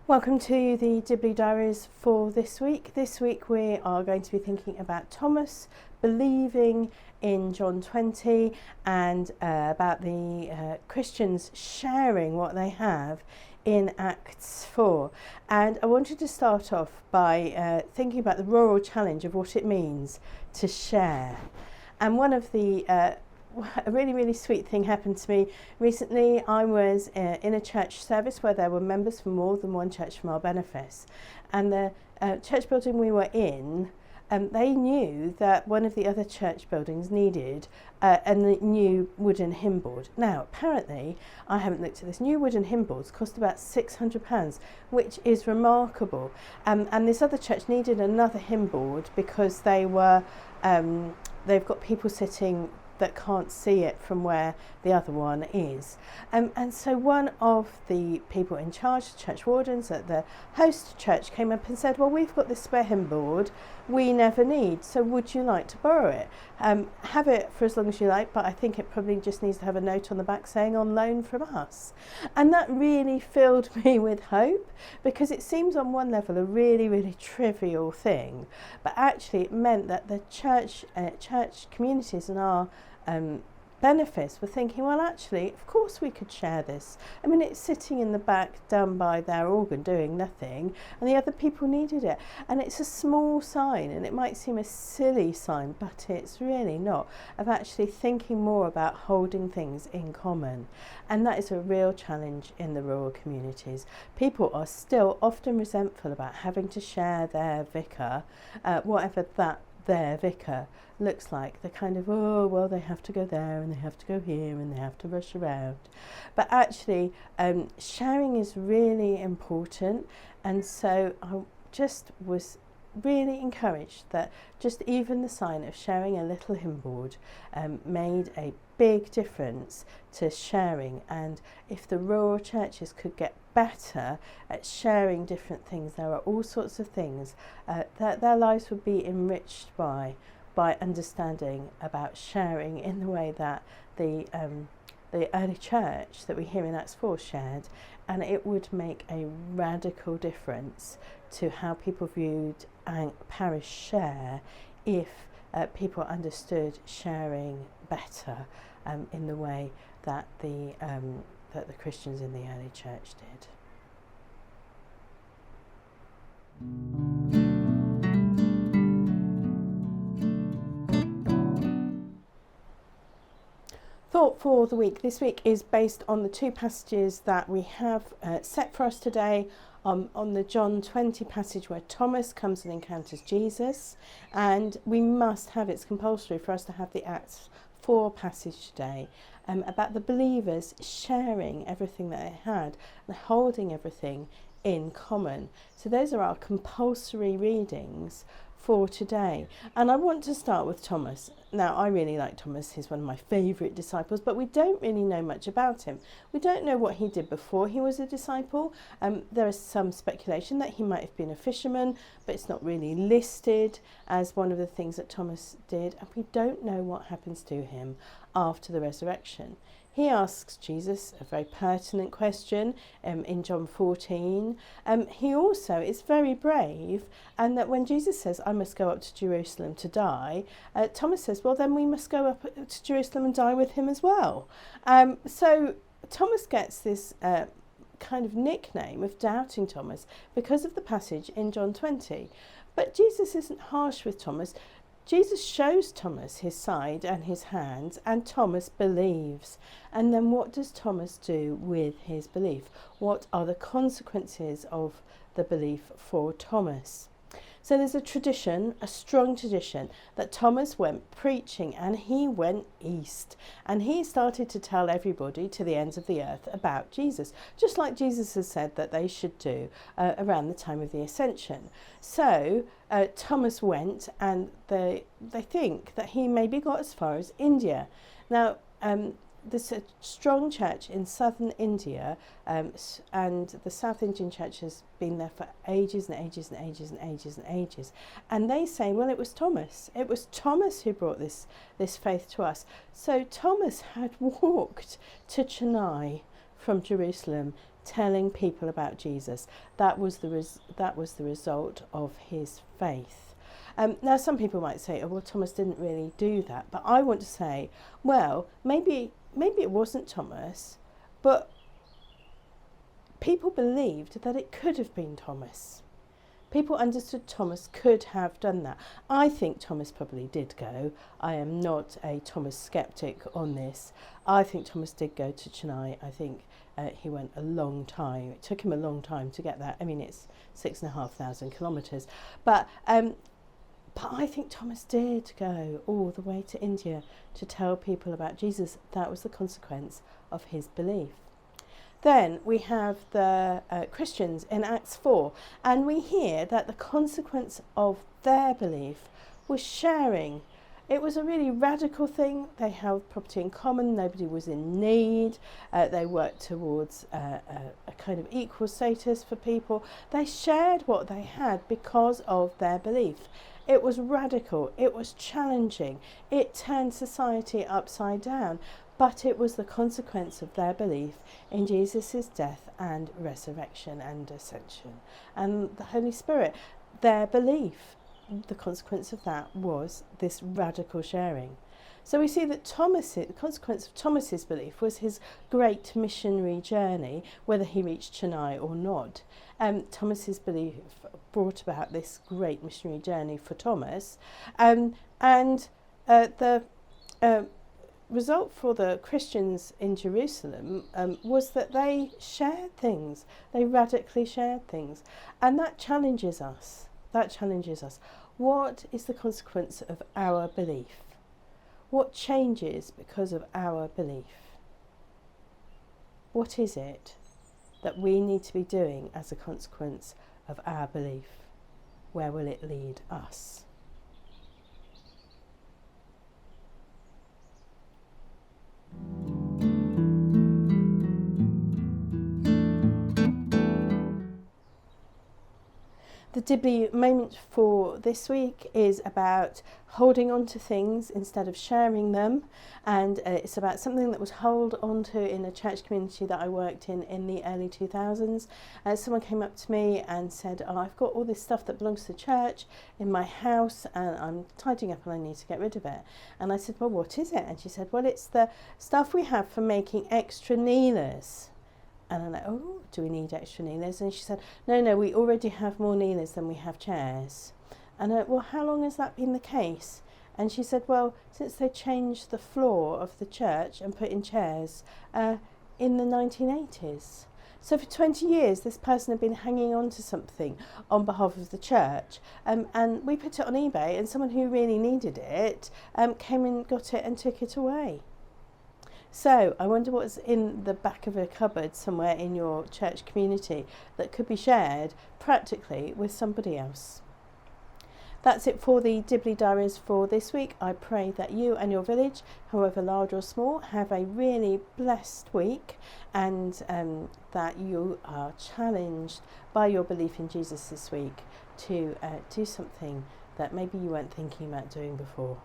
Welcome to the Dibley Diaries for this week. This week we are going to be thinking about Thomas believing in John 20 and about the Christians sharing what they have in Acts 4. And I wanted to start off by thinking about the rural challenge of what it means to share. And one of the a really sweet thing happened to me recently. I was in a church service where there were members from more than one church from our benefice, and the church building we were in, they knew that one of the other church buildings needed a new wooden hymn board. Now apparently, I haven't looked at this, new wooden hymn boards cost about £600, which is remarkable, and this other church needed another hymn board because they were they've got people sitting that can't see it from where the other one is. And so one of the people in charge, the church wardens at the host church, came up and said, well, we've got this spare hymn board we never need, so would you like to borrow it? Have it for as long as you like, but I think it probably just needs to have a note on the back saying on loan from us. And that really filled me with hope, because it seems on one level a really trivial thing, but actually it meant that the church communities and our benefice were thinking, well, actually, of course we could share this. I mean, it's sitting in the back done by their organ doing nothing, and the other people needed it. And it's a small sign, and it might seem a silly sign, but it's really not, of actually thinking more about holding things in common. And that is a real challenge in the rural communities. People are still often resentful about having to share their vicar, whatever that their vicar looks like. The kind of, oh, well, they have to go there and they have to go here and they have to rush around. But actually, sharing is really important. And so I just was really encouraged that just even the sign of sharing a little hymn board made a big difference to sharing. And if the rural churches could get better at sharing different things, there are all sorts of things that their lives would be enriched by understanding about sharing in the way that the early church that we hear in Acts 4 shared, and it would make a radical difference to how people viewed parish share if people understood sharing better in the way that the Christians in the early church did. Thought for the week this week is based on the two passages that we have set for us today, on the John 20 passage where Thomas comes and encounters Jesus, and we must have, it's compulsory for us to have the Acts 4 passage today about the believers sharing everything that they had and holding everything in common. So those are our compulsory readings for today. And I want to start with Thomas. Now, I really like Thomas. He's one of my favourite disciples, but we don't really know much about him. We don't know what he did before he was a disciple. There is some speculation that he might have been a fisherman, but it's not really listed as one of the things that Thomas did. And we don't know what happens to him after the resurrection. He asks Jesus a very pertinent question in John 14. He also is very brave, and that when Jesus says, I must go up to Jerusalem to die, Thomas says, well, then we must go up to Jerusalem and die with him as well. So Thomas gets this kind of nickname of Doubting Thomas because of the passage in John 20. But Jesus isn't harsh with Thomas. Jesus shows Thomas his side and his hands, and Thomas believes. And then what does Thomas do with his belief? What are the consequences of the belief for Thomas? So there's a tradition, a strong tradition, that Thomas went preaching, and he went east. And he started to tell everybody to the ends of the earth about Jesus, just like Jesus has said that they should do around the time of the Ascension. So Thomas went, and they think that he maybe got as far as India. Now, there's a strong church in southern India, and the South Indian church has been there for ages and ages and ages and ages and ages. And they say, well, it was Thomas. It was Thomas who brought this faith to us. So Thomas had walked to Chennai from Jerusalem telling people about Jesus. That was the result of his faith. Now some people might say, oh well, Thomas didn't really do that, but I want to say, well, maybe it wasn't Thomas, but people believed that it could have been Thomas. People understood Thomas could have done that. I think Thomas probably did go. I am not a Thomas skeptic on this. I think Thomas did go to Chutney. I think he went a long time. It took him a long time to get that. I mean, it's 6,500 kilometres. But I think Thomas did go all the way to India to tell people about Jesus. That was the consequence of his belief. Then we have the Christians in Acts 4, and we hear that the consequence of their belief was sharing. It was a really radical thing. They held property in common, nobody was in need, they worked towards a kind of equal status for people. They shared what they had because of their belief. It was radical, it was challenging, it turned society upside down. But it was the consequence of their belief in Jesus' death and resurrection and ascension. And the Holy Spirit, their belief, the consequence of that was this radical sharing. So we see that the consequence of Thomas's belief was his great missionary journey, whether he reached Chutney or not. Thomas's belief brought about this great missionary journey for Thomas. The result for the Christians in Jerusalem was that they shared things. They radically shared things. And that challenges us. What is the consequence of our belief? What changes because of our belief? What is it that we need to be doing as a consequence of our belief? Where will it lead us? The Dibley moment for this week is about holding on to things instead of sharing them, and it's about something that was held on to in a church community that I worked in the early 2000s. Someone came up to me and said, oh, I've got all this stuff that belongs to the church in my house and I'm tidying up and I need to get rid of it. And I said, well, what is it? And she said, well, it's the stuff we have for making extra kneelers. And I'm like, oh, do we need extra kneelers? And she said, no, we already have more kneelers than we have chairs. And I went, well, how long has that been the case? And she said, well, since they changed the floor of the church and put in chairs in the 1980s. So for 20 years, this person had been hanging on to something on behalf of the church. And we put it on eBay, and someone who really needed it came and got it and took it away. So I wonder what's in the back of a cupboard somewhere in your church community that could be shared practically with somebody else. That's it for the Dibley Diaries for this week. I pray that you and your village, however large or small, have a really blessed week, and that you are challenged by your belief in Jesus this week to do something that maybe you weren't thinking about doing before.